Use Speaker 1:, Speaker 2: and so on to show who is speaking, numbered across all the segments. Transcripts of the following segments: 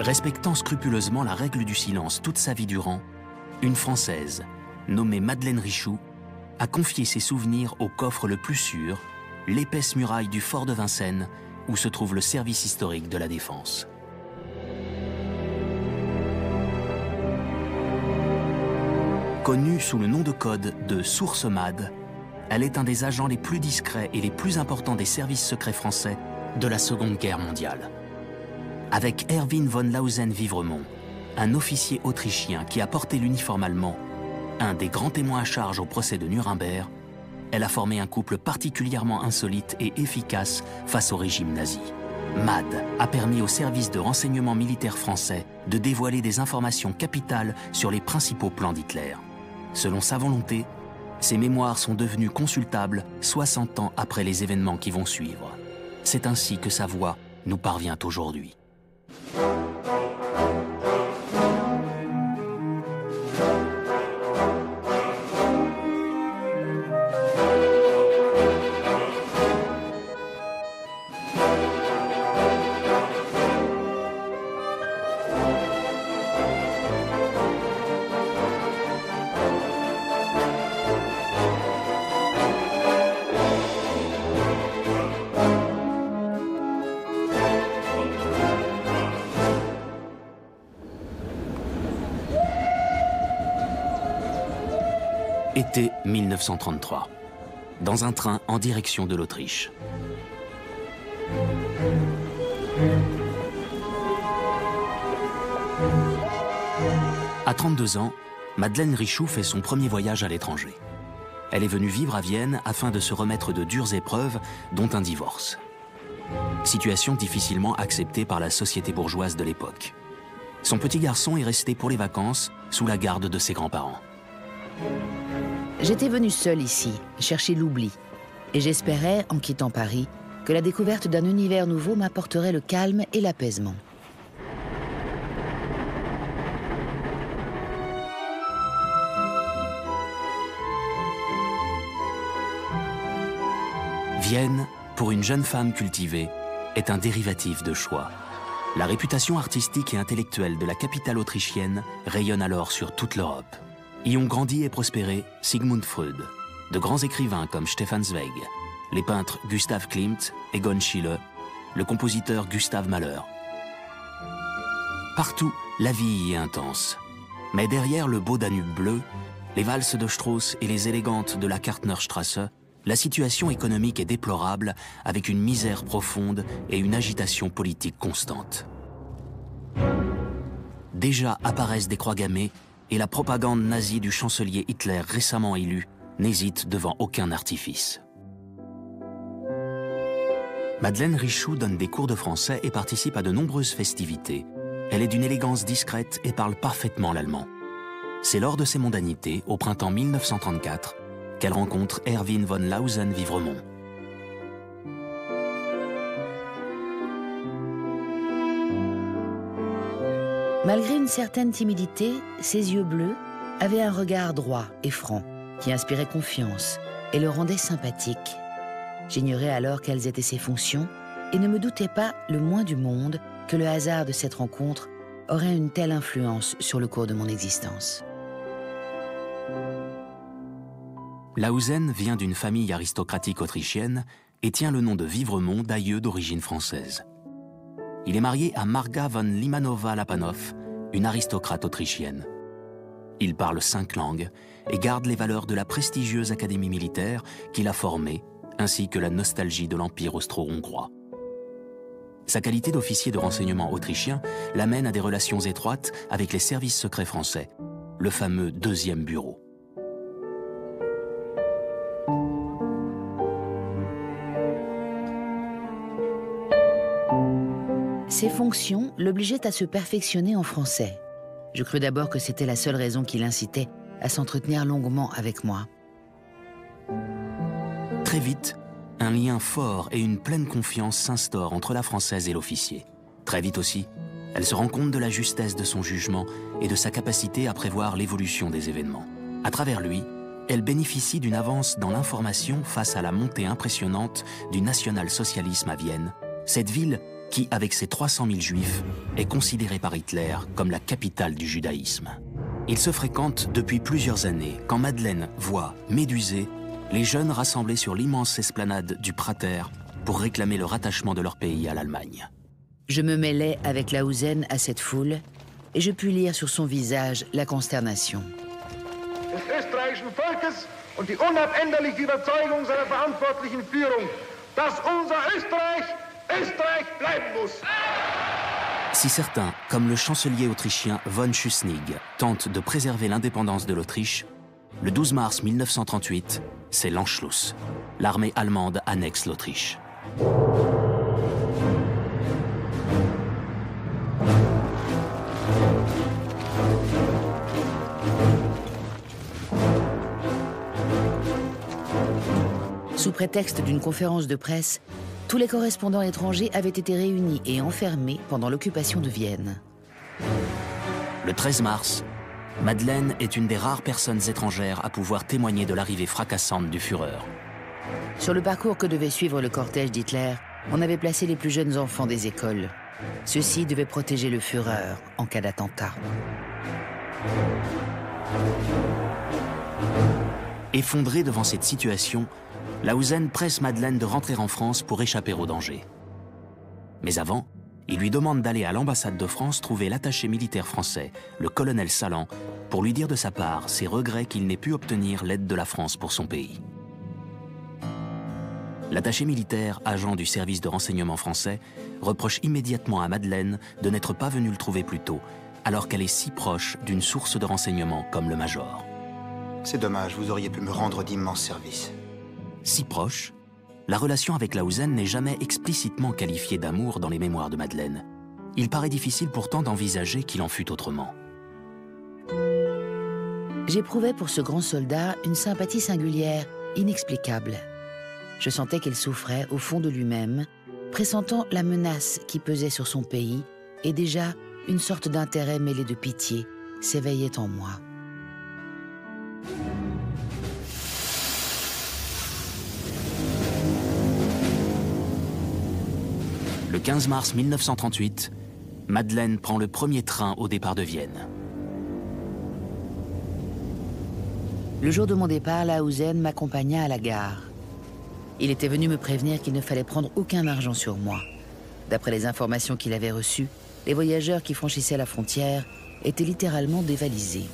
Speaker 1: Respectant scrupuleusement la règle du silence toute sa vie durant, une Française, nommée Madeleine Richoux, a confié ses souvenirs au coffre le plus sûr, l'épaisse muraille du fort de Vincennes, où se trouve le service historique de la Défense. Connue sous le nom de code de Source Mad, elle est un des agents les plus discrets et les plus importants des services secrets français de la Seconde Guerre mondiale. Avec Erwin von Lausen-Vivremont, un officier autrichien qui a porté l'uniforme allemand, un des grands témoins à charge au procès de Nuremberg, elle a formé un couple particulièrement insolite et efficace face au régime nazi. MAD a permis au service de renseignement militaire français de dévoiler des informations capitales sur les principaux plans d'Hitler. Selon sa volonté, ces mémoires sont devenues consultables 60 ans après les événements qui vont suivre. C'est ainsi que sa voix nous parvient aujourd'hui. Été 1933, dans un train en direction de l'Autriche. À 32 ans, Madeleine Richoux fait son premier voyage à l'étranger. Elle est venue vivre à Vienne afin de se remettre de dures épreuves, dont un divorce. Situation difficilement acceptée par la société bourgeoise de l'époque. Son petit garçon est resté pour les vacances sous la garde de ses grands-parents.
Speaker 2: J'étais venue seule ici, chercher l'oubli. Et j'espérais, en quittant Paris, que la découverte d'un univers nouveau m'apporterait le calme et l'apaisement.
Speaker 1: Vienne, pour une jeune femme cultivée, est un dérivatif de choix. La réputation artistique et intellectuelle de la capitale autrichienne rayonne alors sur toute l'Europe. Y ont grandi et prospéré Sigmund Freud, de grands écrivains comme Stefan Zweig, les peintres Gustav Klimt, Egon Schiele, le compositeur Gustav Mahler. Partout, la vie y est intense. Mais derrière le beau Danube bleu, les valses de Strauss et les élégantes de la Kärtnerstrasse, la situation économique est déplorable avec une misère profonde et une agitation politique constante. Déjà apparaissent des croix gammées et la propagande nazie du chancelier Hitler récemment élu n'hésite devant aucun artifice. Madeleine Richoux donne des cours de français et participe à de nombreuses festivités. Elle est d'une élégance discrète et parle parfaitement l'allemand. C'est lors de ces mondanités, au printemps 1934, qu'elle rencontre Erwin von Lausen-Vivremont.
Speaker 2: Malgré une certaine timidité, ses yeux bleus avaient un regard droit et franc qui inspirait confiance et le rendait sympathique. J'ignorais alors quelles étaient ses fonctions et ne me doutais pas le moins du monde que le hasard de cette rencontre aurait une telle influence sur le cours de mon existence.
Speaker 1: Lausen vient d'une famille aristocratique autrichienne et tient le nom de Vivremont d'aïeux d'origine française. Il est marié à Marga von Limanova-Lapanov, une aristocrate autrichienne. Il parle 5 langues et garde les valeurs de la prestigieuse académie militaire qu'il a formée, ainsi que la nostalgie de l'Empire austro-hongrois. Sa qualité d'officier de renseignement autrichien l'amène à des relations étroites avec les services secrets français, le fameux deuxième bureau.
Speaker 2: Ses fonctions l'obligeaient à se perfectionner en français. Je crus d'abord que c'était la seule raison qui l'incitait à s'entretenir longuement avec moi.
Speaker 1: Très vite, un lien fort et une pleine confiance s'instaurent entre la Française et l'officier. Très vite aussi, elle se rend compte de la justesse de son jugement et de sa capacité à prévoir l'évolution des événements. À travers lui, elle bénéficie d'une avance dans l'information face à la montée impressionnante du national-socialisme à Vienne, cette ville qui, avec ses 300 000 juifs, est considérée par Hitler comme la capitale du judaïsme. Ils se fréquentent depuis plusieurs années quand Madeleine voit, médusée, les jeunes rassemblés sur l'immense esplanade du Prater pour réclamer le rattachement de leur pays à l'Allemagne.
Speaker 2: Je me mêlais avec Lausen à cette foule et je pus lire sur son visage la consternation.
Speaker 3: Des österreichischen Volkes und die unabänderliche Überzeugung seiner verantwortlichen Führung, dass unser Österreich, Österreich bleiben muss.
Speaker 1: Si certains, comme le chancelier autrichien von Schuschnigg, tentent de préserver l'indépendance de l'Autriche, le 12 mars 1938, c'est l'Anschluss. L'armée allemande annexe l'Autriche.
Speaker 2: Sous prétexte d'une conférence de presse, tous les correspondants étrangers avaient été réunis et enfermés pendant l'occupation de Vienne.
Speaker 1: Le 13 mars, Madeleine est une des rares personnes étrangères à pouvoir témoigner de l'arrivée fracassante du Führer.
Speaker 2: Sur le parcours que devait suivre le cortège d'Hitler, on avait placé les plus jeunes enfants des écoles. Ceux-ci devaient protéger le Führer en cas d'attentat.
Speaker 1: Effondré devant cette situation, Lausen presse Madeleine de rentrer en France pour échapper au danger. Mais avant, il lui demande d'aller à l'ambassade de France trouver l'attaché militaire français, le colonel Salan, pour lui dire de sa part ses regrets qu'il n'ait pu obtenir l'aide de la France pour son pays. L'attaché militaire, agent du service de renseignement français, reproche immédiatement à Madeleine de n'être pas venue le trouver plus tôt, alors qu'elle est si proche d'une source de renseignement comme le Major.
Speaker 4: C'est dommage, vous auriez pu me rendre d'immenses services.
Speaker 1: Si proche, la relation avec Lausen n'est jamais explicitement qualifiée d'amour dans les mémoires de Madeleine. Il paraît difficile pourtant d'envisager qu'il en fût autrement.
Speaker 2: J'éprouvais pour ce grand soldat une sympathie singulière, inexplicable. Je sentais qu'il souffrait au fond de lui-même, pressentant la menace qui pesait sur son pays, et déjà une sorte d'intérêt mêlé de pitié s'éveillait en moi.
Speaker 1: Le 15 mars 1938, Madeleine prend le premier train au départ de Vienne.
Speaker 2: Le jour de mon départ, Lausen m'accompagna à la gare. Il était venu me prévenir qu'il ne fallait prendre aucun argent sur moi. D'après les informations qu'il avait reçues, les voyageurs qui franchissaient la frontière étaient littéralement dévalisés.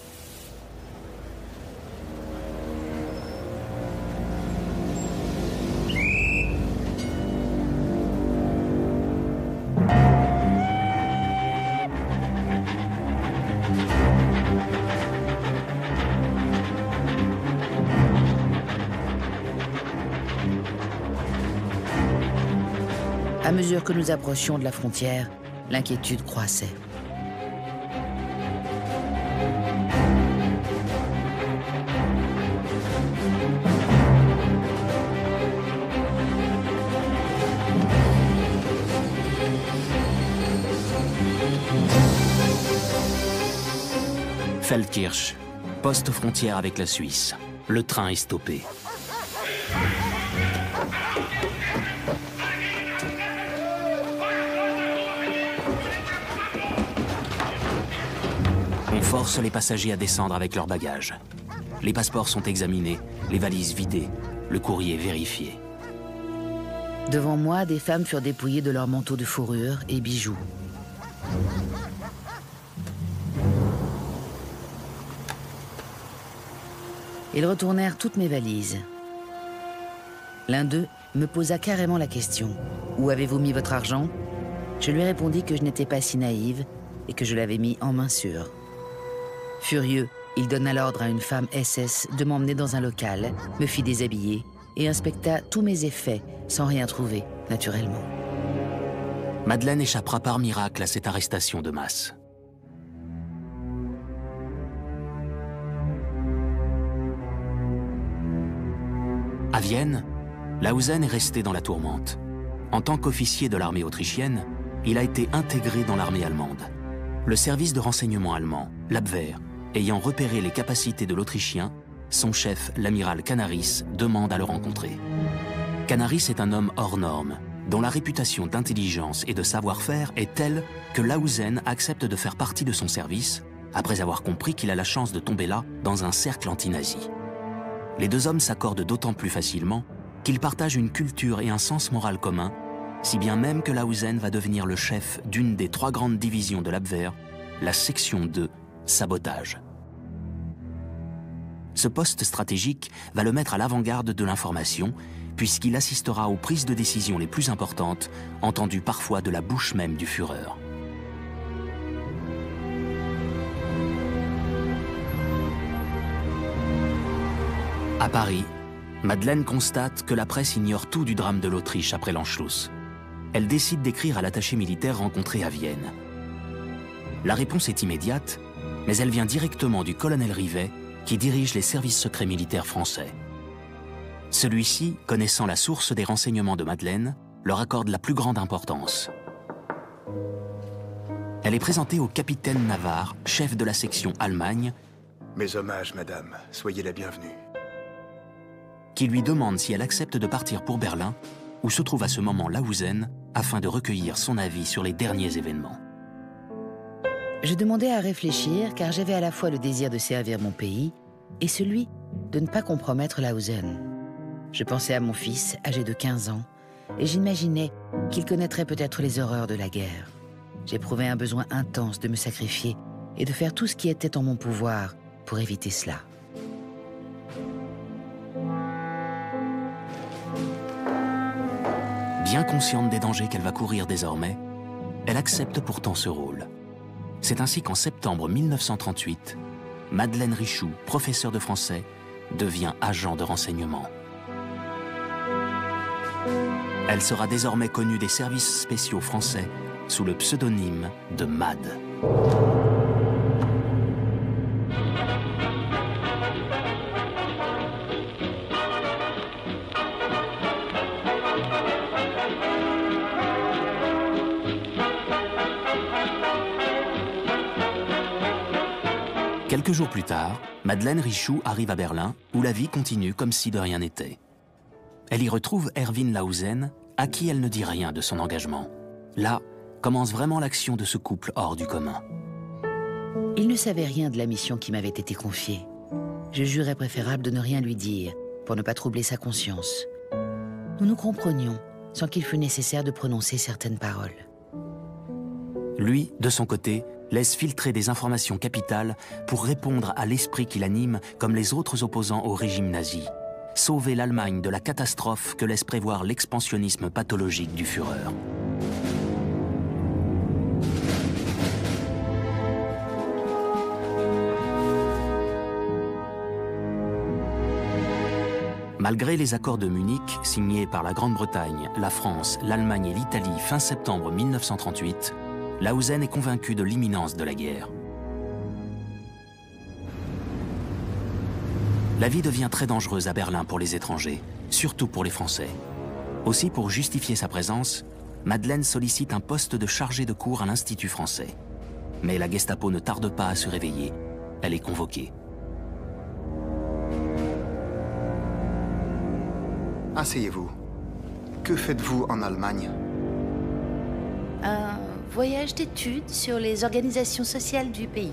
Speaker 2: À mesure que nous approchions de la frontière, l'inquiétude croissait.
Speaker 1: Feldkirch, poste frontière avec la Suisse. Le train est stoppé. On force les passagers à descendre avec leurs bagages. Les passeports sont examinés, les valises vidées, le courrier vérifié.
Speaker 2: Devant moi, des femmes furent dépouillées de leurs manteaux de fourrure et bijoux. Ils retournèrent toutes mes valises. L'un d'eux me posa carrément la question. « Où avez-vous mis votre argent ?» Je lui répondis que je n'étais pas si naïve et que je l'avais mis en main sûre. Furieux, il donna l'ordre à une femme SS de m'emmener dans un local, me fit déshabiller et inspecta tous mes effets sans rien trouver, naturellement.
Speaker 1: Madeleine échappera par miracle à cette arrestation de masse. À Vienne, Lausen est resté dans la tourmente. En tant qu'officier de l'armée autrichienne, il a été intégré dans l'armée allemande. Le service de renseignement allemand, l'Abwehr, ayant repéré les capacités de l'Autrichien, son chef, l'amiral Canaris, demande à le rencontrer. Canaris est un homme hors norme, dont la réputation d'intelligence et de savoir-faire est telle que Lausen accepte de faire partie de son service, après avoir compris qu'il a la chance de tomber là dans un cercle anti-nazi. Les deux hommes s'accordent d'autant plus facilement qu'ils partagent une culture et un sens moral commun, si bien même que Lausen va devenir le chef d'une des 3 grandes divisions de l'Abwehr, la section 2, sabotage. Ce poste stratégique va le mettre à l'avant-garde de l'information, puisqu'il assistera aux prises de décision les plus importantes, entendues parfois de la bouche même du Führer. À Paris, Madeleine constate que la presse ignore tout du drame de l'Autriche après l'Anschluss. Elle décide d'écrire à l'attaché militaire rencontré à Vienne. La réponse est immédiate, mais elle vient directement du colonel Rivet, qui dirige les services secrets militaires français. Celui-ci, connaissant la source des renseignements de Madeleine, leur accorde la plus grande importance. Elle est présentée au capitaine Navarre, chef de la section Allemagne.
Speaker 4: Mes hommages, madame. Soyez la bienvenue.
Speaker 1: Qui lui demande si elle accepte de partir pour Berlin, où se trouve à ce moment Lausen, afin de recueillir son avis sur les derniers événements.
Speaker 2: Je demandais à réfléchir car j'avais à la fois le désir de servir mon pays et celui de ne pas compromettre Lausen. Je pensais à mon fils, âgé de 15 ans, et j'imaginais qu'il connaîtrait peut-être les horreurs de la guerre. J'éprouvais un besoin intense de me sacrifier et de faire tout ce qui était en mon pouvoir pour éviter cela.
Speaker 1: Bien consciente des dangers qu'elle va courir désormais, elle accepte pourtant ce rôle. C'est ainsi qu'en septembre 1938, Madeleine Richoux, professeure de français, devient agent de renseignement. Elle sera désormais connue des services spéciaux français sous le pseudonyme de Mad. Quelques jours plus tard, Madeleine Richoux arrive à Berlin, où la vie continue comme si de rien n'était. Elle y retrouve Erwin Lausen, à qui elle ne dit rien de son engagement. Là commence vraiment l'action de ce couple hors du commun.
Speaker 2: Il ne savait rien de la mission qui m'avait été confiée. Je jurais préférable de ne rien lui dire, pour ne pas troubler sa conscience. Nous nous comprenions, sans qu'il fût nécessaire de prononcer certaines paroles.
Speaker 1: Lui, de son côté, laisse filtrer des informations capitales pour répondre à l'esprit qui l'anime comme les autres opposants au régime nazi. Sauver l'Allemagne de la catastrophe que laisse prévoir l'expansionnisme pathologique du Führer. Malgré les accords de Munich, signés par la Grande-Bretagne, la France, l'Allemagne et l'Italie fin septembre 1938, Lausen est convaincu de l'imminence de la guerre. La vie devient très dangereuse à Berlin pour les étrangers, surtout pour les Français. Aussi, pour justifier sa présence, Madeleine sollicite un poste de chargée de cours à l'Institut français. Mais la Gestapo ne tarde pas à se réveiller. Elle est convoquée.
Speaker 4: Asseyez-vous. Que faites-vous en Allemagne?
Speaker 5: Un voyage d'études sur les organisations sociales du pays.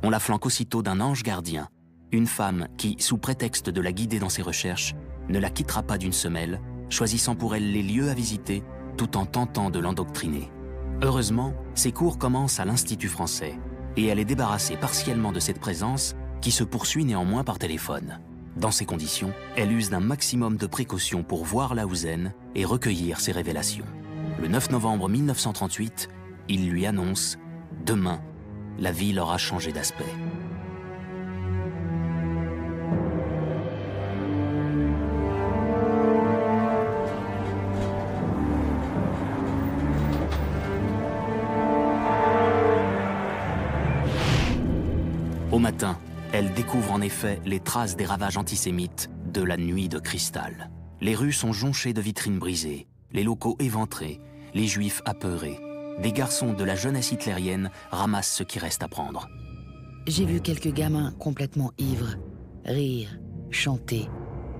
Speaker 1: On la flanque aussitôt d'un ange gardien, une femme qui, sous prétexte de la guider dans ses recherches, ne la quittera pas d'une semelle, choisissant pour elle les lieux à visiter, tout en tentant de l'endoctriner. Heureusement, ses cours commencent à l'Institut français, et elle est débarrassée partiellement de cette présence, qui se poursuit néanmoins par téléphone. Dans ces conditions, elle use d'un maximum de précautions pour voir Lausen et recueillir ses révélations. Le 9 novembre 1938, il lui annonce « Demain, la ville aura changé d'aspect ». Au matin, elle découvre en effet les traces des ravages antisémites de la nuit de cristal. Les rues sont jonchées de vitrines brisées, les locaux éventrés, les juifs apeurés. Des garçons de la jeunesse hitlérienne ramassent ce qui reste à prendre.
Speaker 2: J'ai vu quelques gamins complètement ivres rire, chanter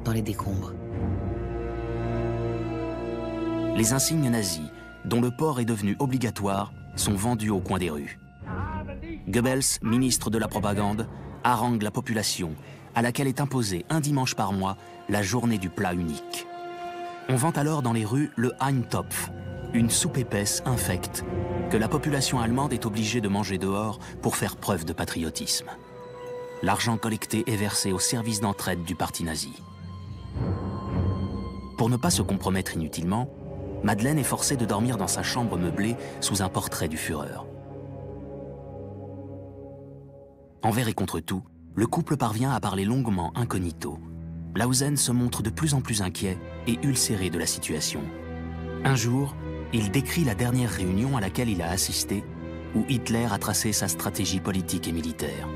Speaker 2: dans les décombres.
Speaker 1: Les insignes nazis, dont le port est devenu obligatoire, sont vendus au coin des rues. Goebbels, ministre de la propagande, harangue la population, à laquelle est imposée un dimanche par mois la journée du plat unique. On vend alors dans les rues le Eintopf, une soupe épaisse infecte que la population allemande est obligée de manger dehors pour faire preuve de patriotisme. L'argent collecté est versé au service d'entraide du parti nazi. Pour ne pas se compromettre inutilement, Madeleine est forcée de dormir dans sa chambre meublée sous un portrait du Führer. Envers et contre tout, le couple parvient à parler longuement incognito. Lausen se montre de plus en plus inquiet et ulcéré de la situation. Un jour, il décrit la dernière réunion à laquelle il a assisté, où Hitler a tracé sa stratégie politique et militaire.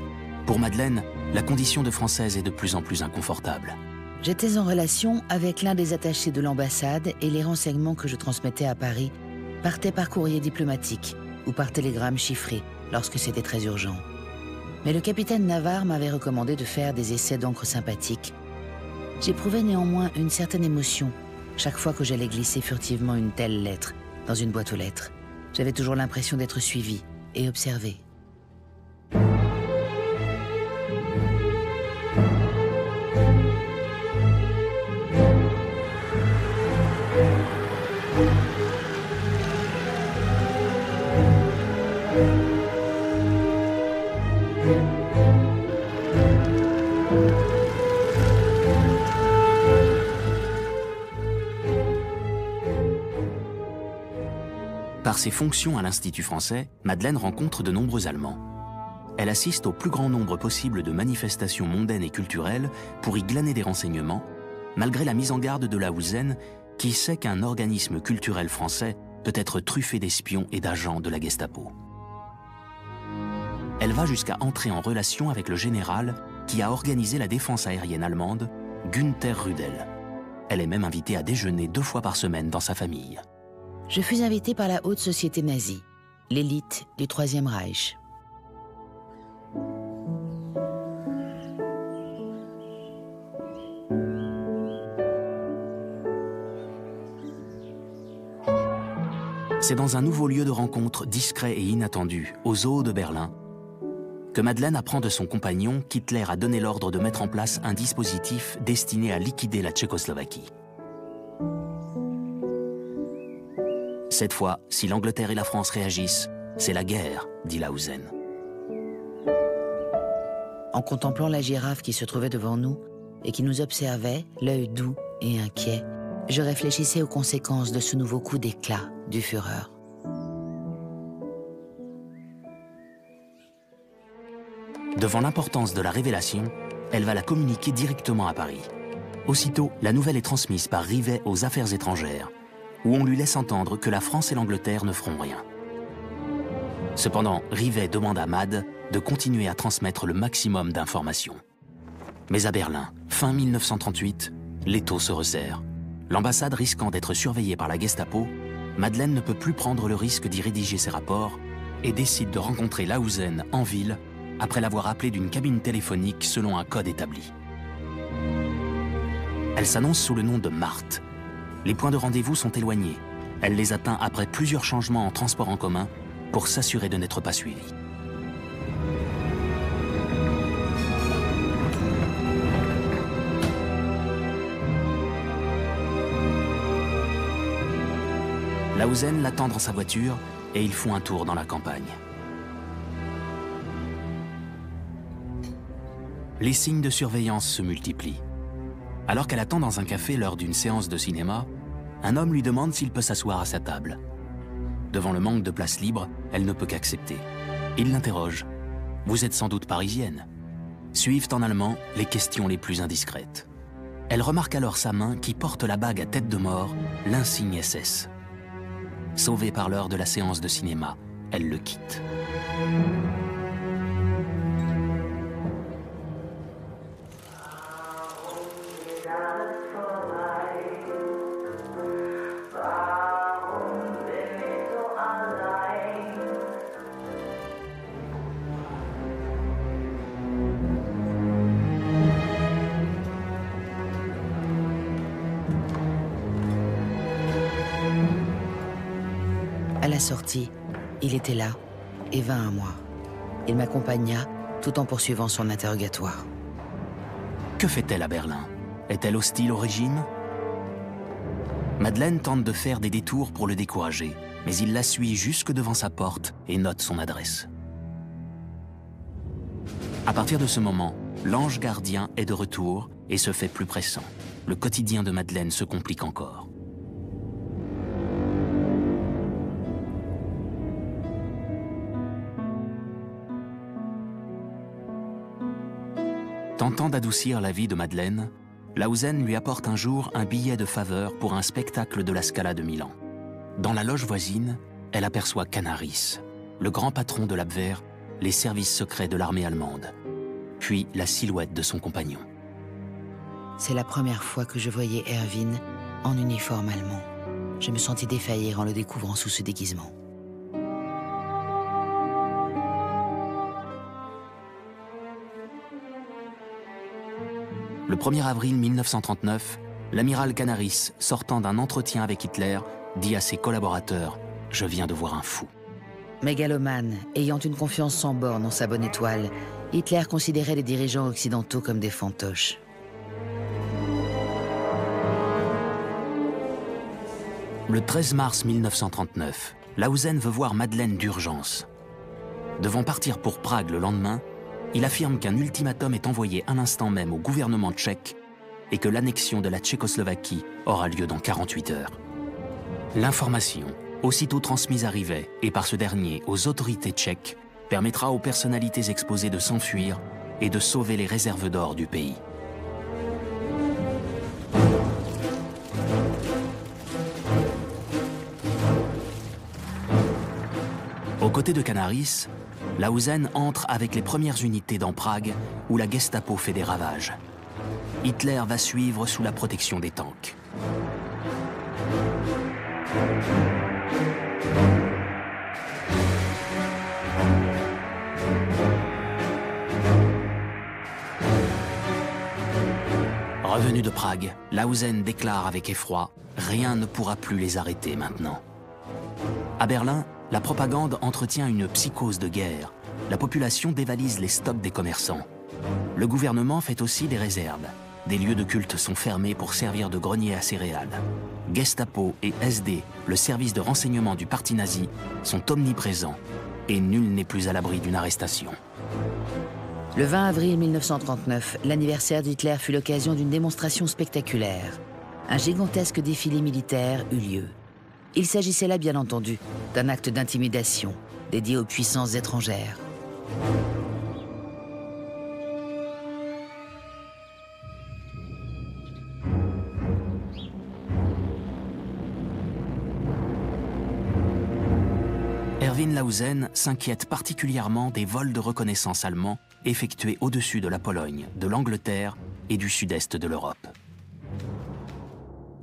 Speaker 1: Pour Madeleine, la condition de Française est de plus en plus inconfortable.
Speaker 2: J'étais en relation avec l'un des attachés de l'ambassade et les renseignements que je transmettais à Paris partaient par courrier diplomatique ou par télégramme chiffré lorsque c'était très urgent. Mais le capitaine Navarre m'avait recommandé de faire des essais d'encre sympathique. J'éprouvais néanmoins une certaine émotion chaque fois que j'allais glisser furtivement une telle lettre dans une boîte aux lettres. J'avais toujours l'impression d'être suivi et observé.
Speaker 1: Par ses fonctions à l'Institut français, Madeleine rencontre de nombreux Allemands. Elle assiste au plus grand nombre possible de manifestations mondaines et culturelles pour y glaner des renseignements, malgré la mise en garde de Lausen, qui sait qu'un organisme culturel français peut être truffé d'espions et d'agents de la Gestapo. Elle va jusqu'à entrer en relation avec le général qui a organisé la défense aérienne allemande, Günther Rudel. Elle est même invitée à déjeuner 2 fois par semaine dans sa famille.
Speaker 2: Je fus invité par la haute société nazie, l'élite du Troisième Reich.
Speaker 1: C'est dans un nouveau lieu de rencontre discret et inattendu, au Zoo de Berlin, que Madeleine apprend de son compagnon qu'Hitler a donné l'ordre de mettre en place un dispositif destiné à liquider la Tchécoslovaquie. Cette fois, si l'Angleterre et la France réagissent, c'est la guerre, dit Lausen.
Speaker 2: En contemplant la girafe qui se trouvait devant nous et qui nous observait, l'œil doux et inquiet, je réfléchissais aux conséquences de ce nouveau coup d'éclat du Führer.
Speaker 1: Devant l'importance de la révélation, elle va la communiquer directement à Paris. Aussitôt, la nouvelle est transmise par Rivet aux Affaires étrangères, où on lui laisse entendre que la France et l'Angleterre ne feront rien. Cependant, Rivet demande à Mad de continuer à transmettre le maximum d'informations. Mais à Berlin, fin 1938, l'étau se resserre. L'ambassade risquant d'être surveillée par la Gestapo, Madeleine ne peut plus prendre le risque d'y rédiger ses rapports et décide de rencontrer Lausen en ville après l'avoir appelé d'une cabine téléphonique selon un code établi. Elle s'annonce sous le nom de Marthe. Les points de rendez-vous sont éloignés. Elle les atteint après plusieurs changements en transport en commun pour s'assurer de n'être pas suivie. Lausen l'attend dans sa voiture et ils font un tour dans la campagne. Les signes de surveillance se multiplient. Alors qu'elle attend dans un café lors d'une séance de cinéma, un homme lui demande s'il peut s'asseoir à sa table. Devant le manque de place libre, elle ne peut qu'accepter. Il l'interroge. « Vous êtes sans doute parisienne ?» Suivent en allemand les questions les plus indiscrètes. Elle remarque alors sa main qui porte la bague à tête de mort, l'insigne SS. Sauvée par l'heure de la séance de cinéma, elle le quitte.
Speaker 2: À la sortie, il était là et vint à moi. Il m'accompagna tout en poursuivant son interrogatoire.
Speaker 1: Que fait-elle à Berlin? Est-elle hostile au régime? Madeleine tente de faire des détours pour le décourager, mais il la suit jusque devant sa porte et note son adresse. À partir de ce moment, l'ange gardien est de retour et se fait plus pressant. Le quotidien de Madeleine se complique encore. Tentant d'adoucir la vie de Madeleine, Lausen lui apporte un jour un billet de faveur pour un spectacle de la Scala de Milan. Dans la loge voisine, elle aperçoit Canaris, le grand patron de l'Abwehr, les services secrets de l'armée allemande, puis la silhouette de son compagnon.
Speaker 2: C'est la première fois que je voyais Erwin en uniforme allemand. Je me sentis défaillir en le découvrant sous ce déguisement.
Speaker 1: Le 1er avril 1939, l'amiral Canaris, sortant d'un entretien avec Hitler, dit à ses collaborateurs « Je viens de voir un fou ».
Speaker 2: Mégalomane, ayant une confiance sans borne en sa bonne étoile, Hitler considérait les dirigeants occidentaux comme des fantoches.
Speaker 1: Le 13 mars 1939, Lausen veut voir Madeleine d'urgence. Devant partir pour Prague le lendemain, il affirme qu'un ultimatum est envoyé à l'instant même au gouvernement tchèque et que l'annexion de la Tchécoslovaquie aura lieu dans 48 heures. L'information, aussitôt transmise à Rivet et par ce dernier aux autorités tchèques, permettra aux personnalités exposées de s'enfuir et de sauver les réserves d'or du pays. Aux côtés de Canaris, Lausen entre avec les premières unités dans Prague où la Gestapo fait des ravages. Hitler va suivre sous la protection des tanks. Revenu de Prague, Lausen déclare avec effroi « Rien ne pourra plus les arrêter maintenant ». À Berlin, la propagande entretient une psychose de guerre. La population dévalise les stocks des commerçants. Le gouvernement fait aussi des réserves. Des lieux de culte sont fermés pour servir de grenier à céréales. Gestapo et SD, le service de renseignement du parti nazi, sont omniprésents et nul n'est plus à l'abri d'une arrestation.
Speaker 2: Le 20 avril 1939, l'anniversaire d'Hitler fut l'occasion d'une démonstration spectaculaire. Un gigantesque défilé militaire eut lieu. Il s'agissait là, bien entendu, d'un acte d'intimidation dédié aux puissances étrangères.
Speaker 1: Erwin Lausen s'inquiète particulièrement des vols de reconnaissance allemands effectués au-dessus de la Pologne, de l'Angleterre et du sud-est de l'Europe.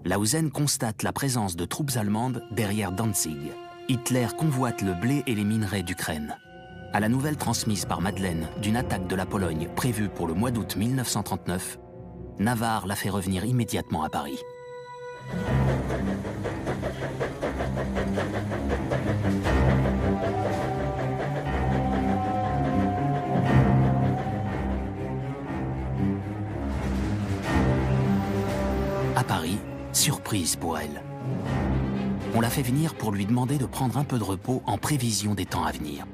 Speaker 1: Lausen constate la présence de troupes allemandes derrière Danzig. Hitler convoite le blé et les minerais d'Ukraine. À la nouvelle transmise par Madeleine d'une attaque de la Pologne prévue pour le mois d'août 1939, Navarre la fait revenir immédiatement à Paris. À Paris, surprise pour elle. On la fait venir pour lui demander de prendre un peu de repos en prévision des temps à venir.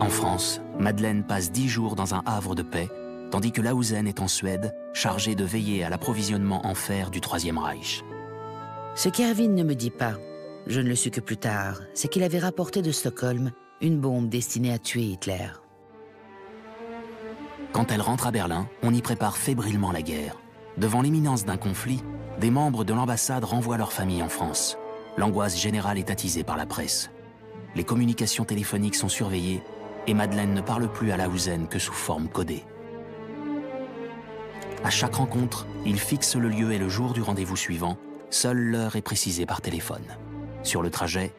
Speaker 1: En France, Madeleine passe 10 jours dans un havre de paix, tandis que Lausen est en Suède, chargé de veiller à l'approvisionnement en fer du Troisième Reich.
Speaker 2: Ce qu'Erwin ne me dit pas, je ne le sus que plus tard, c'est qu'il avait rapporté de Stockholm une bombe destinée à tuer Hitler.
Speaker 1: Quand elle rentre à Berlin, on y prépare fébrilement la guerre. Devant l'imminence d'un conflit, des membres de l'ambassade renvoient leur famille en France. L'angoisse générale est attisée par la presse. Les communications téléphoniques sont surveillées et Madeleine ne parle plus à Lausen que sous forme codée. À chaque rencontre, il fixe le lieu et le jour du rendez-vous suivant. Seule l'heure est précisée par téléphone. Sur le trajet,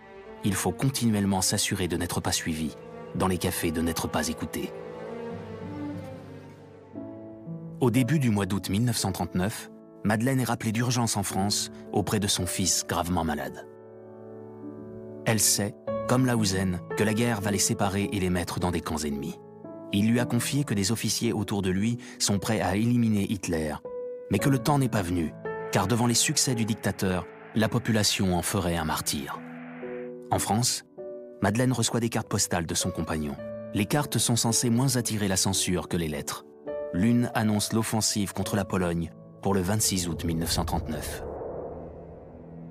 Speaker 1: il faut continuellement s'assurer de n'être pas suivi. Dans les cafés, de n'être pas écouté. Au début du mois d'août 1939, Madeleine est rappelée d'urgence en France auprès de son fils gravement malade. Elle sait, comme Lausen, que la guerre va les séparer et les mettre dans des camps ennemis. Il lui a confié que des officiers autour de lui sont prêts à éliminer Hitler, mais que le temps n'est pas venu, car devant les succès du dictateur, la population en ferait un martyr. En France, Madeleine reçoit des cartes postales de son compagnon. Les cartes sont censées moins attirer la censure que les lettres. L'une annonce l'offensive contre la Pologne pour le 26 août 1939.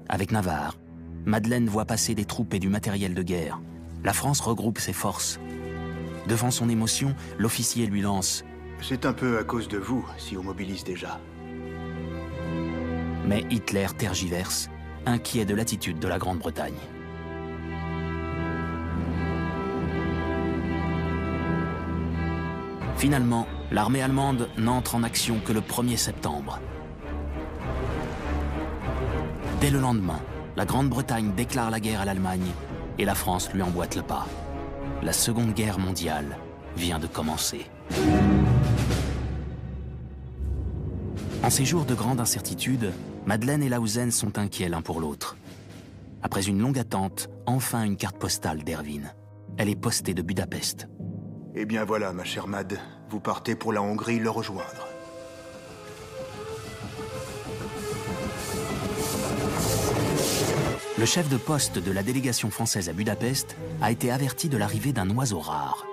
Speaker 1: Avec Navarre, Madeleine voit passer des troupes et du matériel de guerre. La France regroupe ses forces. Devant son émotion, l'officier lui lance
Speaker 4: « C'est un peu à cause de vous si on mobilise déjà. »
Speaker 1: Mais Hitler tergiverse, inquiet de l'attitude de la Grande-Bretagne. Finalement, l'armée allemande n'entre en action que le 1er septembre. Dès le lendemain, la Grande-Bretagne déclare la guerre à l'Allemagne et la France lui emboîte le pas. La Seconde Guerre mondiale vient de commencer. En ces jours de grande incertitude, Madeleine et Lausen sont inquiets l'un pour l'autre. Après une longue attente, enfin une carte postale d'Erwin. Elle est postée de Budapest.
Speaker 4: Eh bien voilà, ma chère Mad, vous partez pour la Hongrie le rejoindre.
Speaker 1: Le chef de poste de la délégation française à Budapest a été averti de l'arrivée d'un oiseau rare.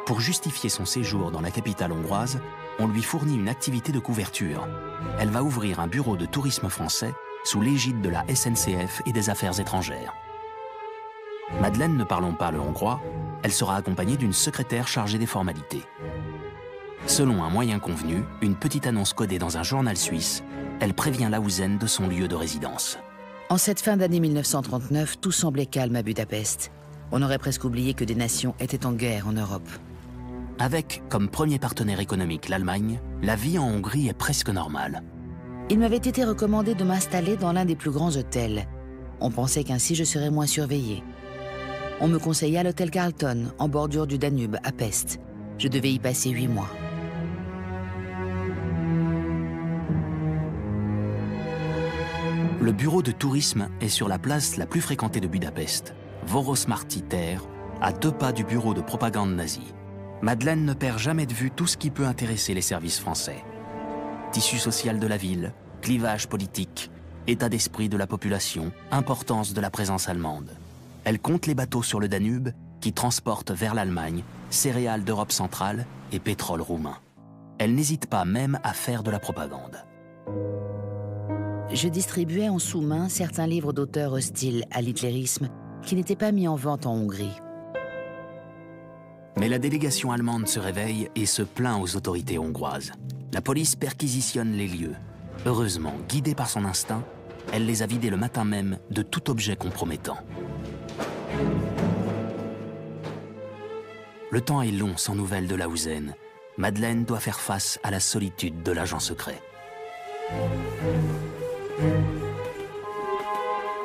Speaker 1: Pour justifier son séjour dans la capitale hongroise, on lui fournit une activité de couverture. Elle va ouvrir un bureau de tourisme français sous l'égide de la SNCF et des Affaires étrangères. Madeleine ne parlant pas le hongrois, elle sera accompagnée d'une secrétaire chargée des formalités. Selon un moyen convenu, une petite annonce codée dans un journal suisse, elle prévient Lausen de son lieu de résidence.
Speaker 2: En cette fin d'année 1939, tout semblait calme à Budapest. On aurait presque oublié que des nations étaient en guerre en Europe.
Speaker 1: Avec comme premier partenaire économique l'Allemagne, la vie en Hongrie est presque normale.
Speaker 2: Il m'avait été recommandé de m'installer dans l'un des plus grands hôtels. On pensait qu'ainsi je serais moins surveillée. On me conseilla l'hôtel Carlton, en bordure du Danube, à Pest. Je devais y passer 8 mois.
Speaker 1: Le bureau de tourisme est sur la place la plus fréquentée de Budapest, Vörösmarty tér, à 2 pas du bureau de propagande nazie. Madeleine ne perd jamais de vue tout ce qui peut intéresser les services français. Tissu social de la ville, clivage politique, état d'esprit de la population, importance de la présence allemande. Elle compte les bateaux sur le Danube qui transportent vers l'Allemagne céréales d'Europe centrale et pétrole roumain. Elle n'hésite pas même à faire de la propagande.
Speaker 2: Je distribuais en sous-main certains livres d'auteurs hostiles à l'hitlérisme qui n'étaient pas mis en vente en Hongrie.
Speaker 1: Mais la délégation allemande se réveille et se plaint aux autorités hongroises. La police perquisitionne les lieux. Heureusement, guidée par son instinct, elle les a vidés le matin même de tout objet compromettant. Le temps est long sans nouvelles de Lausen. Madeleine doit faire face à la solitude de l'agent secret.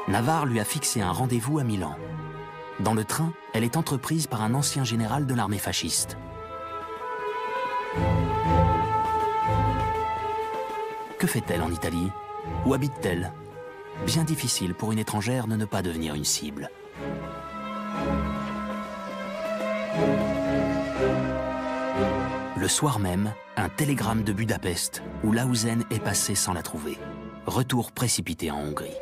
Speaker 1: Navarre lui a fixé un rendez-vous à Milan. Dans le train, elle est entreprise par un ancien général de l'armée fasciste. Que fait-elle en Italie? Où habite-t-elle? Bien difficile pour une étrangère de ne pas devenir une cible. Le soir même, un télégramme de Budapest où Lausen est passé sans la trouver. Retour précipité en Hongrie.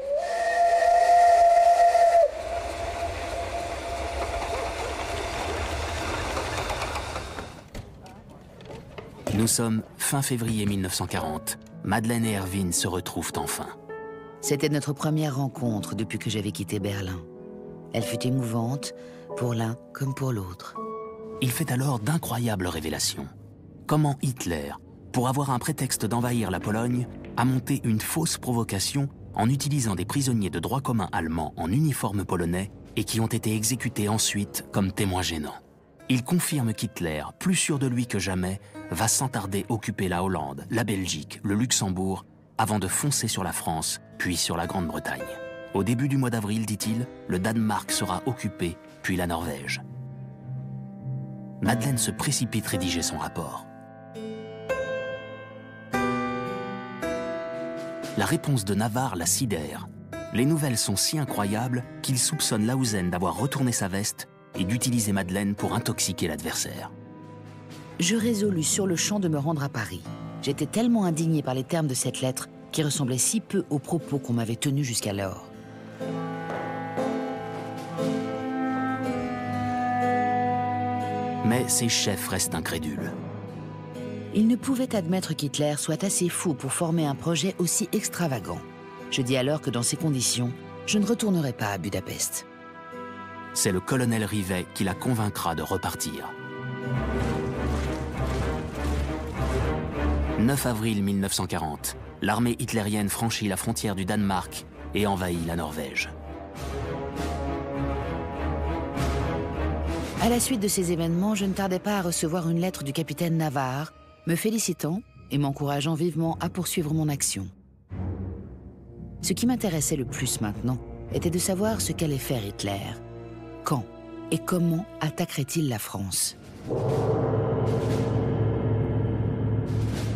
Speaker 1: Nous sommes fin février 1940. Madeleine et Erwin se retrouvent enfin.
Speaker 2: C'était notre première rencontre depuis que j'avais quitté Berlin. Elle fut émouvante, pour l'un comme pour l'autre.
Speaker 1: Il fait alors d'incroyables révélations. Comment Hitler, pour avoir un prétexte d'envahir la Pologne, a monté une fausse provocation en utilisant des prisonniers de droit commun allemands en uniforme polonais et qui ont été exécutés ensuite comme témoins gênants. Il confirme qu'Hitler, plus sûr de lui que jamais, va sans tarder occuper la Hollande, la Belgique, le Luxembourg, avant de foncer sur la France, puis sur la Grande-Bretagne. Au début du mois d'avril, dit-il, le Danemark sera occupé, puis la Norvège. Madeleine se précipite rédiger son rapport. La réponse de Navarre la sidère. Les nouvelles sont si incroyables qu'il soupçonne Lahousen d'avoir retourné sa veste et d'utiliser Madeleine pour intoxiquer l'adversaire.
Speaker 2: Je résolus sur le champ de me rendre à Paris. J'étais tellement indigné par les termes de cette lettre qui ressemblait si peu aux propos qu'on m'avait tenus jusqu'alors.
Speaker 1: Mais ses chefs restent incrédules.
Speaker 2: Ils ne pouvaient admettre qu'Hitler soit assez fou pour former un projet aussi extravagant. Je dis alors que dans ces conditions, je ne retournerai pas à Budapest.
Speaker 1: C'est le colonel Rivet qui la convaincra de repartir. 9 avril 1940, l'armée hitlérienne franchit la frontière du Danemark et envahit la Norvège.
Speaker 2: À la suite de ces événements, je ne tardais pas à recevoir une lettre du capitaine Navarre, me félicitant et m'encourageant vivement à poursuivre mon action. Ce qui m'intéressait le plus maintenant était de savoir ce qu'allait faire Hitler. Quand et comment attaquerait-il la France?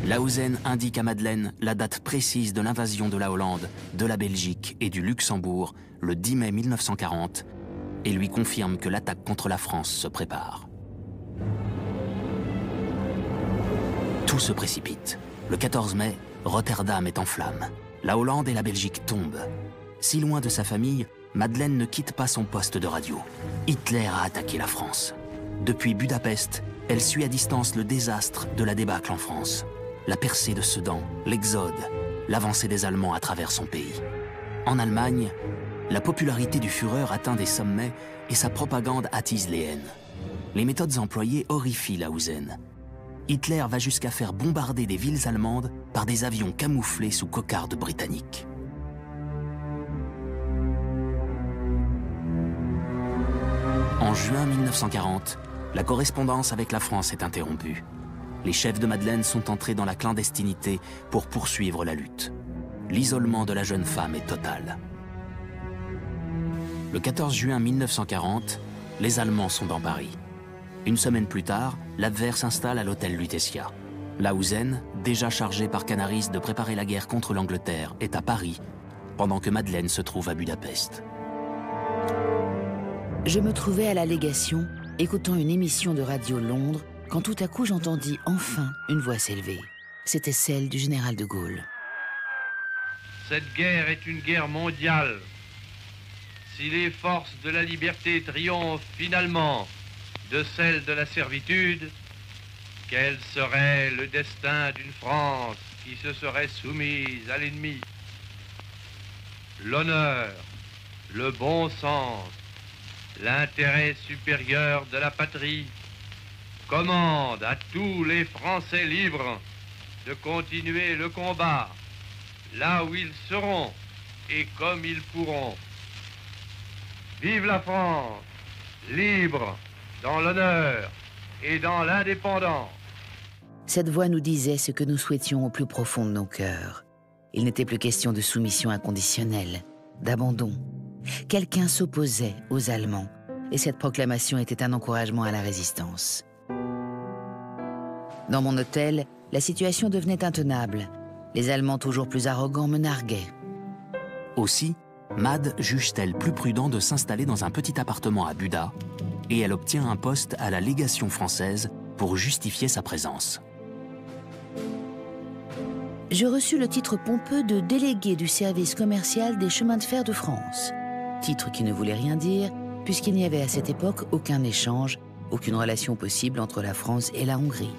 Speaker 1: Lahousen indique à Madeleine la date précise de l'invasion de la Hollande, de la Belgique et du Luxembourg, le 10 mai 1940, et lui confirme que l'attaque contre la France se prépare. Tout se précipite. Le 14 mai, Rotterdam est en flammes. La Hollande et la Belgique tombent. Si loin de sa famille, Madeleine ne quitte pas son poste de radio. Hitler a attaqué la France. Depuis Budapest, elle suit à distance le désastre de la débâcle en France. La percée de Sedan, l'exode, l'avancée des Allemands à travers son pays. En Allemagne, la popularité du Führer atteint des sommets et sa propagande attise les haines. Les méthodes employées horrifient Lahousen. Hitler va jusqu'à faire bombarder des villes allemandes par des avions camouflés sous cocarde britannique. En juin 1940, la correspondance avec la France est interrompue. Les chefs de Madeleine sont entrés dans la clandestinité pour poursuivre la lutte. L'isolement de la jeune femme est total. Le 14 juin 1940, les Allemands sont dans Paris. Une semaine plus tard, l'Abwehr s'installe à l'hôtel Lutetia. Lahousen, déjà chargé par Canaris de préparer la guerre contre l'Angleterre, est à Paris, pendant que Madeleine se trouve à Budapest.
Speaker 2: Je me trouvais à la légation, écoutant une émission de radio Londres, quand tout à coup j'entendis enfin une voix s'élever. C'était celle du général de Gaulle.
Speaker 6: Cette guerre est une guerre mondiale. Si les forces de la liberté triomphent finalement de celles de la servitude, quel serait le destin d'une France qui se serait soumise à l'ennemi? L'honneur, le bon sens, l'intérêt supérieur de la patrie commandent à tous les Français libres de continuer le combat là où ils seront et comme ils pourront. Vive la France, libre, dans l'honneur et dans l'indépendance.
Speaker 2: Cette voix nous disait ce que nous souhaitions au plus profond de nos cœurs. Il n'était plus question de soumission inconditionnelle, d'abandon. Quelqu'un s'opposait aux Allemands, et cette proclamation était un encouragement à la résistance. Dans mon hôtel, la situation devenait intenable. Les Allemands toujours plus arrogants me narguaient.
Speaker 1: Aussi, Mad juge-t-elle plus prudent de s'installer dans un petit appartement à Buda, et elle obtient un poste à la légation française pour justifier sa présence.
Speaker 2: Je reçus le titre pompeux de délégué du service commercial des chemins de fer de France. Titre qui ne voulait rien dire, puisqu'il n'y avait à cette époque aucun échange, aucune relation possible entre la France et la Hongrie.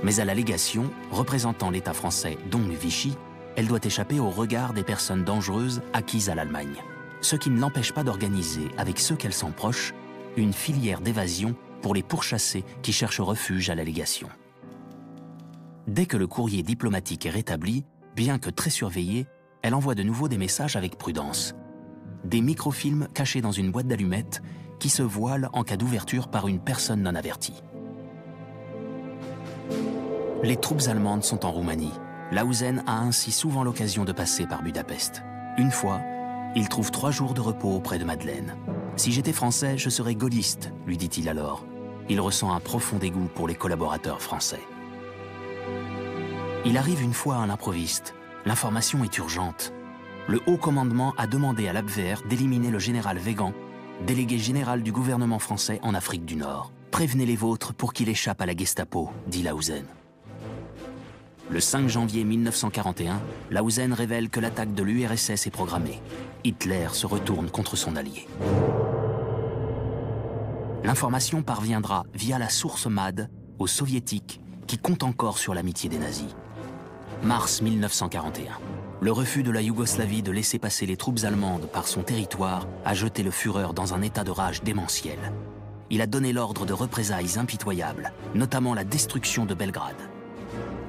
Speaker 1: Mais à la légation, représentant l'État français, donc Vichy, elle doit échapper au regard des personnes dangereuses acquises à l'Allemagne. Ce qui ne l'empêche pas d'organiser, avec ceux qu'elle sent proches, une filière d'évasion pour les pourchassés qui cherchent refuge à la légation. Dès que le courrier diplomatique est rétabli, bien que très surveillé, elle envoie de nouveau des messages avec prudence. Des microfilms cachés dans une boîte d'allumettes qui se voilent en cas d'ouverture par une personne non avertie. Les troupes allemandes sont en Roumanie. Lahousen a ainsi souvent l'occasion de passer par Budapest. Une fois, il trouve 3 jours de repos auprès de Madeleine. « Si j'étais français, je serais gaulliste », lui dit-il alors. Il ressent un profond dégoût pour les collaborateurs français. Il arrive une fois à l'improviste, L'information est urgente. Le haut commandement a demandé à l'Abwehr d'éliminer le général Weygand, délégué général du gouvernement français en Afrique du Nord. Prévenez les vôtres pour qu'il échappe à la Gestapo, dit Lausen. Le 5 janvier 1941, Lausen révèle que l'attaque de l'URSS est programmée. Hitler se retourne contre son allié. L'information parviendra via la source MAD aux soviétiques qui comptent encore sur l'amitié des nazis. Mars 1941. Le refus de la Yougoslavie de laisser passer les troupes allemandes par son territoire a jeté le Führer dans un état de rage démentiel. Il a donné l'ordre de représailles impitoyables, notamment la destruction de Belgrade.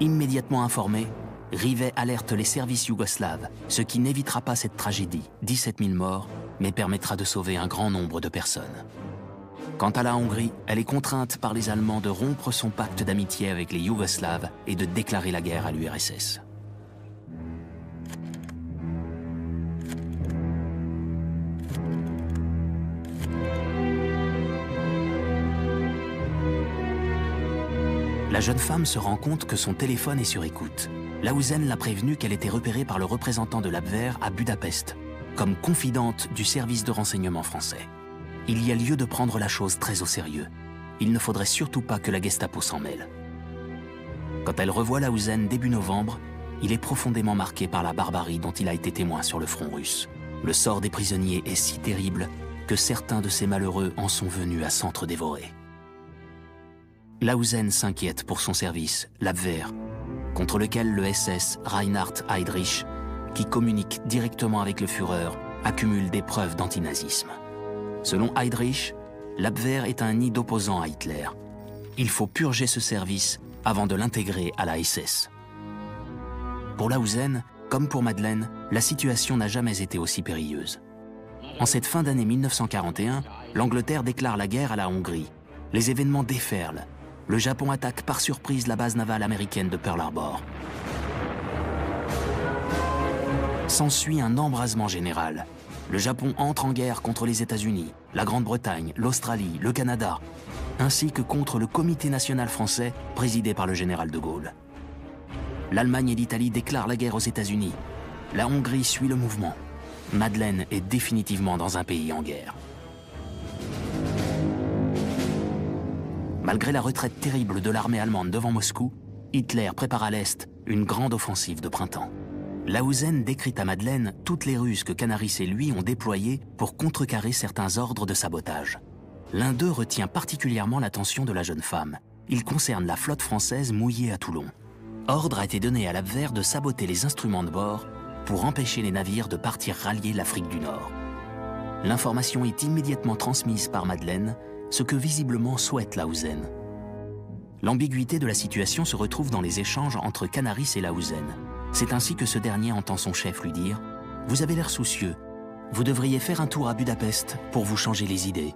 Speaker 1: Immédiatement informé, Rivet alerte les services yougoslaves, ce qui n'évitera pas cette tragédie, 17 000 morts, mais permettra de sauver un grand nombre de personnes. Quant à la Hongrie, elle est contrainte par les Allemands de rompre son pacte d'amitié avec les Yougoslaves et de déclarer la guerre à l'URSS. La jeune femme se rend compte que son téléphone est sur écoute. Lausen l'a prévenue qu'elle était repérée par le représentant de l'Abwehr à Budapest, comme confidente du service de renseignement français. Il y a lieu de prendre la chose très au sérieux. Il ne faudrait surtout pas que la Gestapo s'en mêle. Quand elle revoit Lausen début novembre, il est profondément marqué par la barbarie dont il a été témoin sur le front russe. Le sort des prisonniers est si terrible que certains de ces malheureux en sont venus à s'entre-dévorer. Lausen s'inquiète pour son service, l'Abwehr, contre lequel le SS Reinhard Heydrich, qui communique directement avec le Führer, accumule des preuves d'antinazisme. Selon Heydrich, l'Abwehr est un nid d'opposants à Hitler. Il faut purger ce service avant de l'intégrer à la SS. Pour Lausen, comme pour Madeleine, la situation n'a jamais été aussi périlleuse. En cette fin d'année 1941, l'Angleterre déclare la guerre à la Hongrie. Les événements déferlent. Le Japon attaque par surprise la base navale américaine de Pearl Harbor. S'ensuit un embrasement général. Le Japon entre en guerre contre les États-Unis, la Grande-Bretagne, l'Australie, le Canada, ainsi que contre le Comité national français présidé par le général de Gaulle. L'Allemagne et l'Italie déclarent la guerre aux États-Unis. La Hongrie suit le mouvement. Madeleine est définitivement dans un pays en guerre. Malgré la retraite terrible de l'armée allemande devant Moscou, Hitler prépare à l'Est une grande offensive de printemps. Lausen décrit à Madeleine toutes les ruses que Canaris et lui ont déployées pour contrecarrer certains ordres de sabotage. L'un d'eux retient particulièrement l'attention de la jeune femme. Il concerne la flotte française mouillée à Toulon. Ordre a été donné à l'Abwehr de saboter les instruments de bord pour empêcher les navires de partir rallier l'Afrique du Nord. L'information est immédiatement transmise par Madeleine, ce que visiblement souhaite Lausen. L'ambiguïté de la situation se retrouve dans les échanges entre Canaris et Lausen. C'est ainsi que ce dernier entend son chef lui dire « Vous avez l'air soucieux. Vous devriez faire un tour à Budapest pour vous changer les idées. »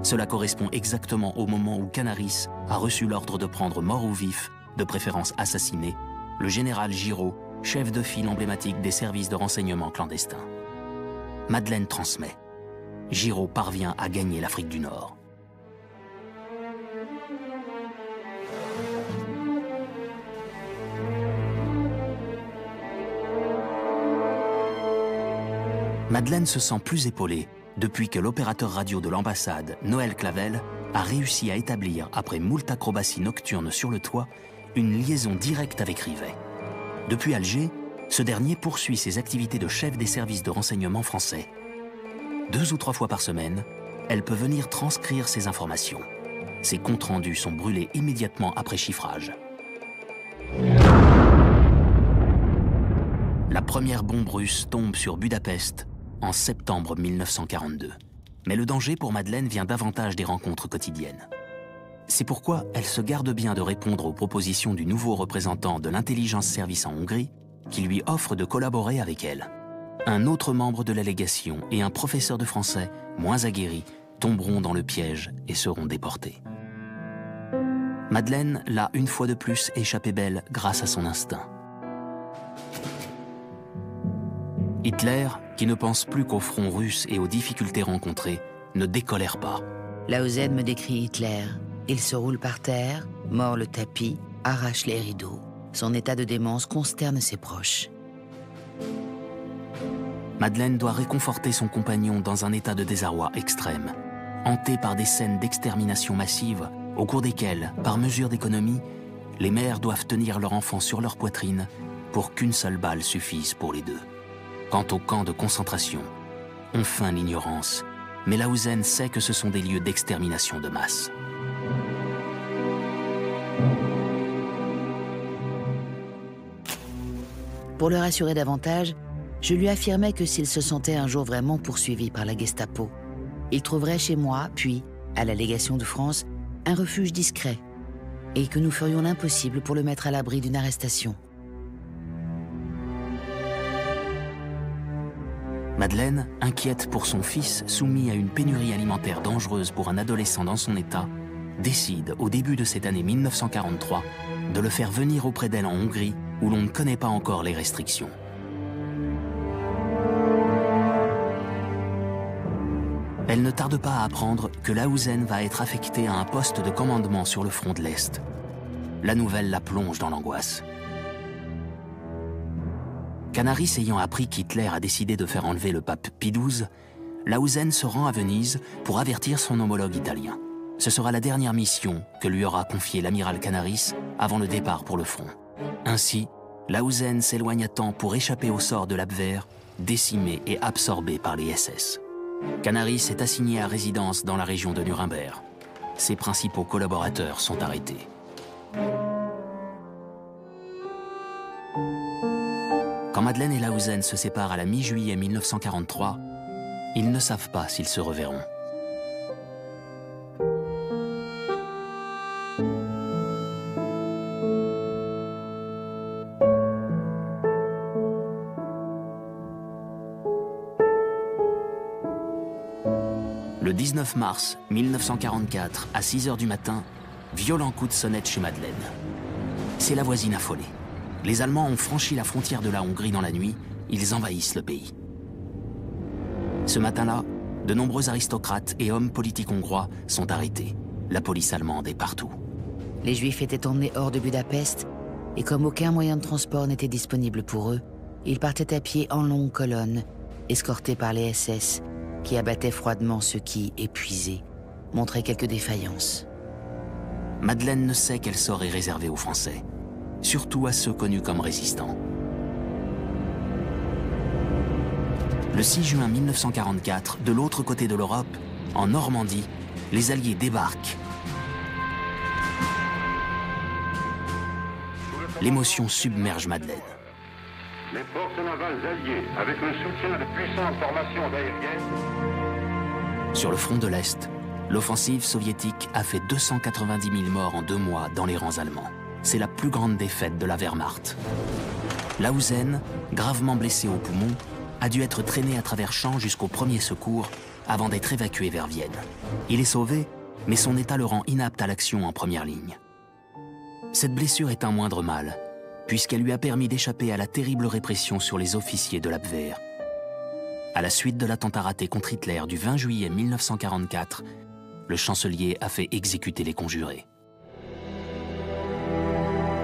Speaker 1: Cela correspond exactement au moment où Canaris a reçu l'ordre de prendre mort ou vif, de préférence assassiné, le général Giraud, chef de file emblématique des services de renseignement clandestins. Madeleine transmet. Giraud parvient à gagner l'Afrique du Nord. Madeleine se sent plus épaulée depuis que l'opérateur radio de l'ambassade, Noël Clavel, a réussi à établir, après moult acrobaties nocturnes sur le toit, une liaison directe avec Rivet. Depuis Alger, ce dernier poursuit ses activités de chef des services de renseignement français. 2 ou 3 fois par semaine, elle peut venir transcrire ses informations. Ses comptes rendus sont brûlés immédiatement après chiffrage. La première bombe russe tombe sur Budapest en septembre 1942. Mais le danger pour Madeleine vient davantage des rencontres quotidiennes. C'est pourquoi elle se garde bien de répondre aux propositions du nouveau représentant de l'intelligence service en Hongrie, qui lui offre de collaborer avec elle. Un autre membre de la légation et un professeur de français, moins aguerri, tomberont dans le piège et seront déportés. Madeleine l'a une fois de plus échappé belle grâce à son instinct. Hitler, qui ne pense plus qu'au front russe et aux difficultés rencontrées, ne décolère pas.
Speaker 2: Lausen me décrit Hitler. Il se roule par terre, mord le tapis, arrache les rideaux. Son état de démence consterne ses proches.
Speaker 1: Madeleine doit réconforter son compagnon dans un état de désarroi extrême, hanté par des scènes d'extermination massive au cours desquelles, par mesure d'économie, les mères doivent tenir leur enfant sur leur poitrine pour qu'une seule balle suffise pour les deux. Quant aux camps de concentration, on feint l'ignorance, mais Lausen sait que ce sont des lieux d'extermination de masse.
Speaker 2: Pour le rassurer davantage, je lui affirmais que s'il se sentait un jour vraiment poursuivi par la Gestapo, il trouverait chez moi, puis, à la légation de France, un refuge discret, et que nous ferions l'impossible pour le mettre à l'abri d'une arrestation.
Speaker 1: Madeleine, inquiète pour son fils, soumis à une pénurie alimentaire dangereuse pour un adolescent dans son état, décide, au début de cette année 1943, de le faire venir auprès d'elle en Hongrie, où l'on ne connaît pas encore les restrictions. Elle ne tarde pas à apprendre que Lausen va être affecté à un poste de commandement sur le front de l'Est. La nouvelle la plonge dans l'angoisse. Canaris ayant appris qu'Hitler a décidé de faire enlever le pape Pie XII, Lausen se rend à Venise pour avertir son homologue italien. Ce sera la dernière mission que lui aura confiée l'amiral Canaris avant le départ pour le front. Ainsi, Lausen s'éloigne à temps pour échapper au sort de l'Abwehr, décimé et absorbé par les SS. Canaris est assigné à résidence dans la région de Nuremberg. Ses principaux collaborateurs sont arrêtés. Quand Madeleine et Lausen se séparent à la mi-juillet 1943, ils ne savent pas s'ils se reverront. Le 19 mars 1944, à 6 h du matin, violent coup de sonnette chez Madeleine. C'est la voisine affolée. Les Allemands ont franchi la frontière de la Hongrie dans la nuit, ils envahissent le pays. Ce matin-là, de nombreux aristocrates et hommes politiques hongrois sont arrêtés. La police allemande est partout.
Speaker 2: Les Juifs étaient emmenés hors de Budapest, et comme aucun moyen de transport n'était disponible pour eux, ils partaient à pied en longue colonne, escortés par les SS, qui abattaient froidement ceux qui, épuisés, montraient quelques défaillances.
Speaker 1: Madeleine ne sait quel sort est réservé aux Français, surtout à ceux connus comme résistants. Le 6 juin 1944, de l'autre côté de l'Europe, en Normandie, les Alliés débarquent. L'émotion submerge Madeleine.
Speaker 3: Les forces navales alliées, avec le soutien de puissantes formations aériennes.
Speaker 1: Sur le front de l'Est, l'offensive soviétique a fait 290 000 morts en 2 mois dans les rangs allemands. C'est la plus grande défaite de la Wehrmacht. Lausen, gravement blessé au poumon, a dû être traîné à travers champs jusqu'au premier secours avant d'être évacué vers Vienne. Il est sauvé, mais son état le rend inapte à l'action en première ligne. Cette blessure est un moindre mal, puisqu'elle lui a permis d'échapper à la terrible répression sur les officiers de l'Abwehr. À la suite de l'attentat raté contre Hitler du 20 juillet 1944, le chancelier a fait exécuter les conjurés.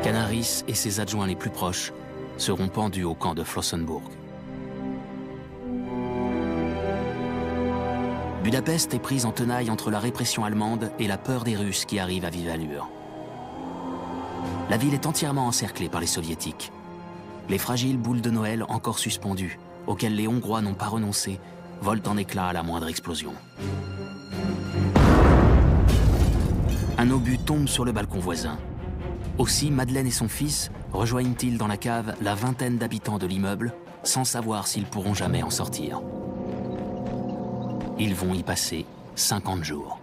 Speaker 1: Canaris et ses adjoints les plus proches seront pendus au camp de Flossenburg. Budapest est prise en tenaille entre la répression allemande et la peur des Russes qui arrivent à vive allure. La ville est entièrement encerclée par les Soviétiques. Les fragiles boules de Noël encore suspendues, auxquelles les Hongrois n'ont pas renoncé, volent en éclats à la moindre explosion. Un obus tombe sur le balcon voisin. Aussi, Madeleine et son fils rejoignent-ils dans la cave la vingtaine d'habitants de l'immeuble, sans savoir s'ils pourront jamais en sortir. Ils vont y passer 50 jours.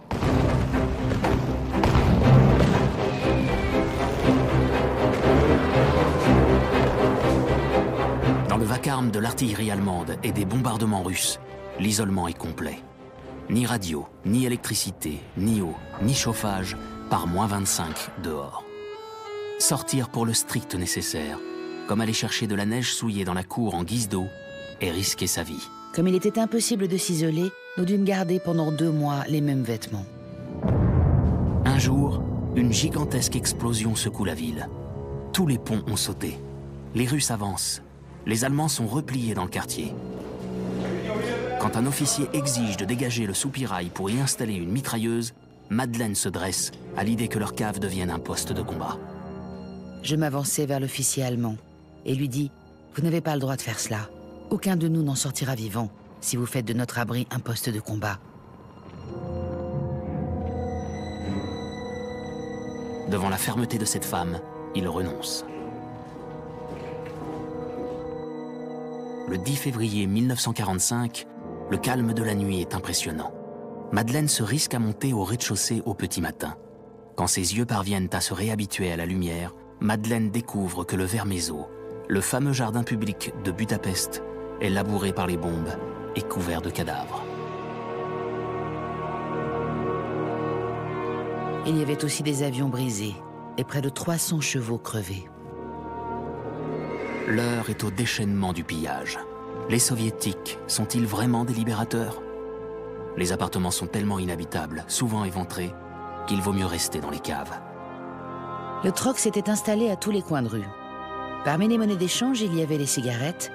Speaker 1: Dans le vacarme de l'artillerie allemande et des bombardements russes, l'isolement est complet. Ni radio, ni électricité, ni eau, ni chauffage, par -25 dehors. Sortir pour le strict nécessaire, comme aller chercher de la neige souillée dans la cour en guise d'eau, et risquer sa vie.
Speaker 2: Comme il était impossible de s'isoler, nous dûmes garder pendant 2 mois les mêmes vêtements.
Speaker 1: Un jour, une gigantesque explosion secoue la ville. Tous les ponts ont sauté. Les Russes avancent. Les Allemands sont repliés dans le quartier. Quand un officier exige de dégager le soupirail pour y installer une mitrailleuse, Madeleine se dresse à l'idée que leur cave devienne un poste de combat.
Speaker 2: Je m'avançai vers l'officier allemand et lui dis « Vous n'avez pas le droit de faire cela. Aucun de nous n'en sortira vivant si vous faites de notre abri un poste de combat. »
Speaker 1: Devant la fermeté de cette femme, il renonce. Le 10 février 1945, le calme de la nuit est impressionnant. Madeleine se risque à monter au rez-de-chaussée au petit matin. Quand ses yeux parviennent à se réhabituer à la lumière, Madeleine découvre que le Vermezo, le fameux jardin public de Budapest, est labouré par les bombes et couvert de cadavres.
Speaker 2: Il y avait aussi des avions brisés et près de 300 chevaux crevés.
Speaker 1: L'heure est au déchaînement du pillage. Les soviétiques sont-ils vraiment des libérateurs? Les appartements sont tellement inhabitables, souvent éventrés, qu'il vaut mieux rester dans les caves.
Speaker 2: Le troc s'était installé à tous les coins de rue. Parmi les monnaies d'échange, il y avait les cigarettes,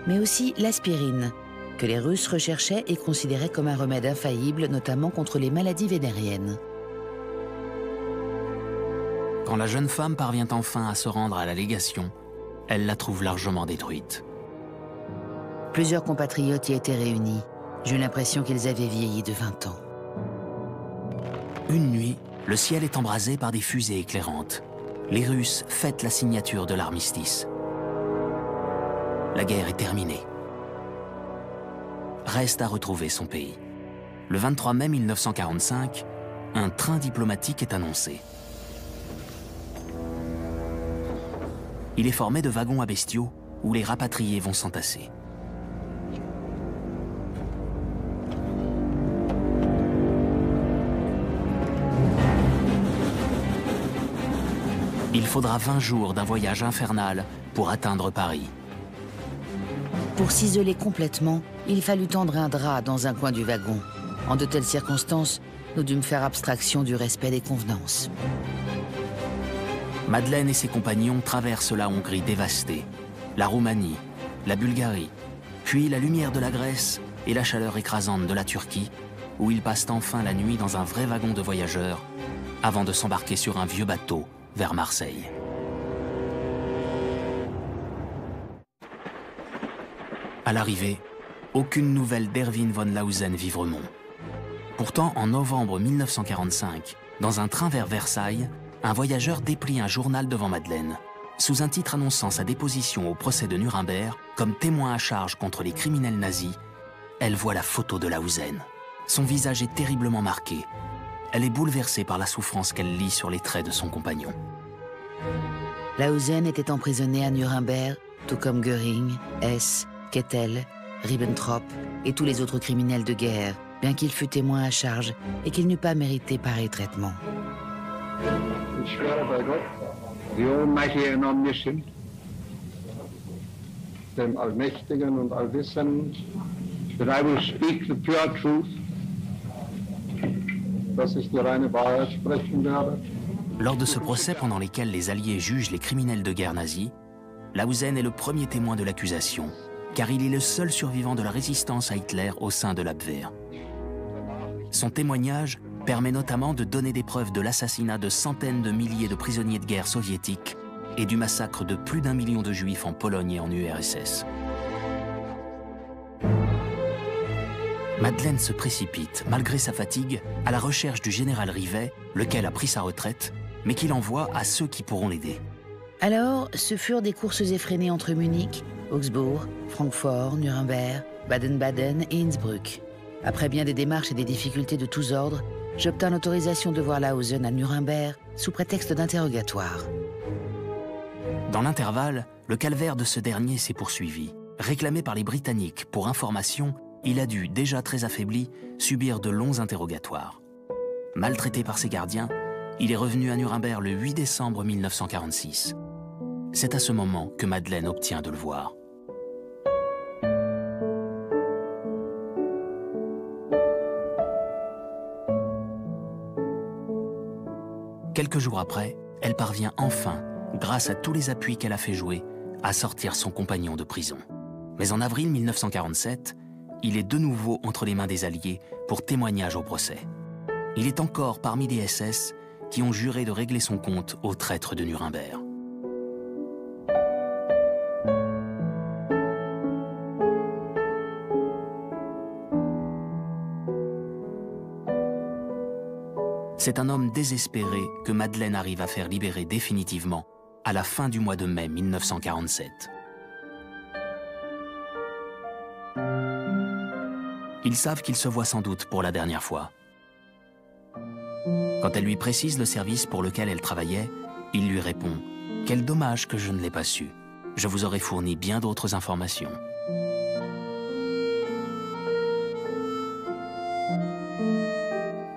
Speaker 2: mais aussi l'aspirine, que les Russes recherchaient et considéraient comme un remède infaillible, notamment contre les maladies vénériennes.
Speaker 1: Quand la jeune femme parvient enfin à se rendre à la légation, elle la trouve largement détruite.
Speaker 2: Plusieurs compatriotes y étaient réunis. J'eus l'impression qu'ils avaient vieilli de 20 ans.
Speaker 1: Une nuit, le ciel est embrasé par des fusées éclairantes. Les Russes fêtent la signature de l'armistice. La guerre est terminée. Reste à retrouver son pays. Le 23 mai 1945, un train diplomatique est annoncé. Il est formé de wagons à bestiaux où les rapatriés vont s'entasser. Il faudra 20 jours d'un voyage infernal pour atteindre Paris.
Speaker 2: Pour s'isoler complètement, il fallut tendre un drap dans un coin du wagon. En de telles circonstances, nous dûmes faire abstraction du respect des convenances.
Speaker 1: Madeleine et ses compagnons traversent la Hongrie dévastée, la Roumanie, la Bulgarie, puis la lumière de la Grèce et la chaleur écrasante de la Turquie, où ils passent enfin la nuit dans un vrai wagon de voyageurs, avant de s'embarquer sur un vieux bateau vers Marseille. À l'arrivée, aucune nouvelle d'Erwin von Lausen-Vivremont. Pourtant, en novembre 1945, dans un train vers Versailles, un voyageur déplie un journal devant Madeleine, sous un titre annonçant sa déposition au procès de Nuremberg comme témoin à charge contre les criminels nazis. Elle voit la photo de Lausen. Son visage est terriblement marqué. Elle est bouleversée par la souffrance qu'elle lit sur les traits de son compagnon.
Speaker 2: Lausen était emprisonné à Nuremberg, tout comme Göring, Hess, Kettel, Ribbentrop et tous les autres criminels de guerre, bien qu'il fût témoin à charge et qu'il n'eût pas mérité pareil traitement.
Speaker 7: Ich schwöre bei Gott, the Almighty and Omniscient, dem Allmächtigen und Allwissenden, that I will speak the pure truth, dass ich die reine Wahrheit sprechen werde.
Speaker 1: Lors de ce procès pendant lequel les Alliés jugent les criminels de guerre nazis, Lausen est le premier témoin de l'accusation, car il est le seul survivant de la résistance à Hitler au sein de l'Abwehr. Son témoignage permet notamment de donner des preuves de l'assassinat de centaines de milliers de prisonniers de guerre soviétiques et du massacre de plus d'1 million de Juifs en Pologne et en URSS. Madeleine se précipite, malgré sa fatigue, à la recherche du général Rivet, lequel a pris sa retraite, mais qu'il envoie à ceux qui pourront l'aider.
Speaker 2: Alors, ce furent des courses effrénées entre Munich, Augsbourg, Francfort, Nuremberg, Baden-Baden et Innsbruck. Après bien des démarches et des difficultés de tous ordres, j'obtins l'autorisation de voir Lausen à Nuremberg sous prétexte d'interrogatoire.
Speaker 1: Dans l'intervalle, le calvaire de ce dernier s'est poursuivi. Réclamé par les Britanniques pour information, il a dû, déjà très affaibli, subir de longs interrogatoires. Maltraité par ses gardiens, il est revenu à Nuremberg le 8 décembre 1946. C'est à ce moment que Madeleine obtient de le voir. Quelques jours après, elle parvient enfin, grâce à tous les appuis qu'elle a fait jouer, à sortir son compagnon de prison. Mais en avril 1947, il est de nouveau entre les mains des Alliés pour témoignage au procès. Il est encore parmi des SS qui ont juré de régler son compte aux traîtres de Nuremberg. C'est un homme désespéré que Madeleine arrive à faire libérer définitivement à la fin du mois de mai 1947. Ils savent qu'ils se voient sans doute pour la dernière fois. Quand elle lui précise le service pour lequel elle travaillait, il lui répond « Quel dommage que je ne l'ai pas su. Je vous aurais fourni bien d'autres informations. »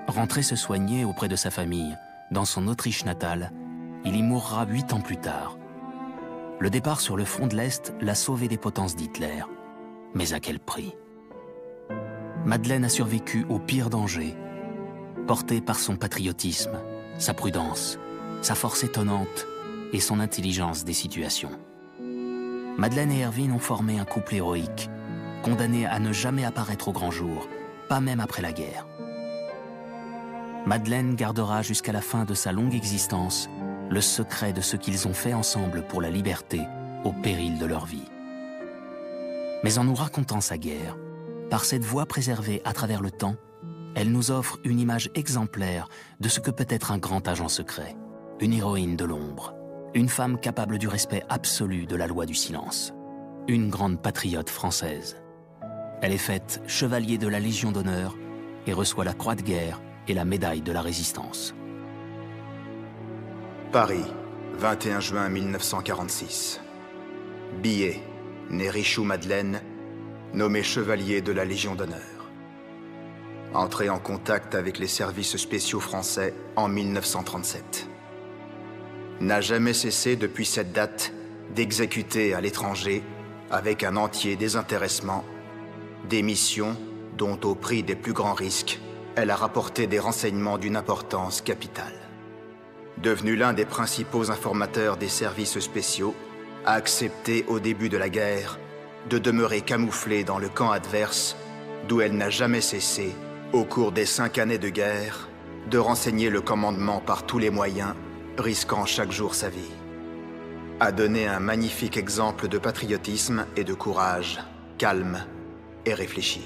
Speaker 1: Rentré se soigner auprès de sa famille, dans son Autriche natale, il y mourra 8 ans plus tard. Le départ sur le front de l'Est l'a sauvé des potences d'Hitler. Mais à quel prix? Madeleine a survécu au pire danger, portée par son patriotisme, sa prudence, sa force étonnante et son intelligence des situations. Madeleine et Erwin ont formé un couple héroïque, condamné à ne jamais apparaître au grand jour, pas même après la guerre. Madeleine gardera jusqu'à la fin de sa longue existence le secret de ce qu'ils ont fait ensemble pour la liberté au péril de leur vie. Mais en nous racontant sa guerre, par cette voix préservée à travers le temps, elle nous offre une image exemplaire de ce que peut être un grand agent secret, une héroïne de l'ombre, une femme capable du respect absolu de la loi du silence, une grande patriote française. Elle est faite chevalier de la Légion d'honneur et reçoit la Croix de guerre et la médaille de la Résistance.
Speaker 4: Paris, 21 juin 1946. Billet, né Richoux Madeleine, nommé chevalier de la Légion d'honneur. Entré en contact avec les services spéciaux français en 1937. N'a jamais cessé depuis cette date d'exécuter à l'étranger, avec un entier désintéressement, des missions dont, au prix des plus grands risques, elle a rapporté des renseignements d'une importance capitale. Devenu l'un des principaux informateurs des services spéciaux, a accepté au début de la guerre de demeurer camouflée dans le camp adverse, d'où elle n'a jamais cessé, au cours des 5 années de guerre, de renseigner le commandement par tous les moyens, risquant chaque jour sa vie. A donné un magnifique exemple de patriotisme et de courage, calme et réfléchi.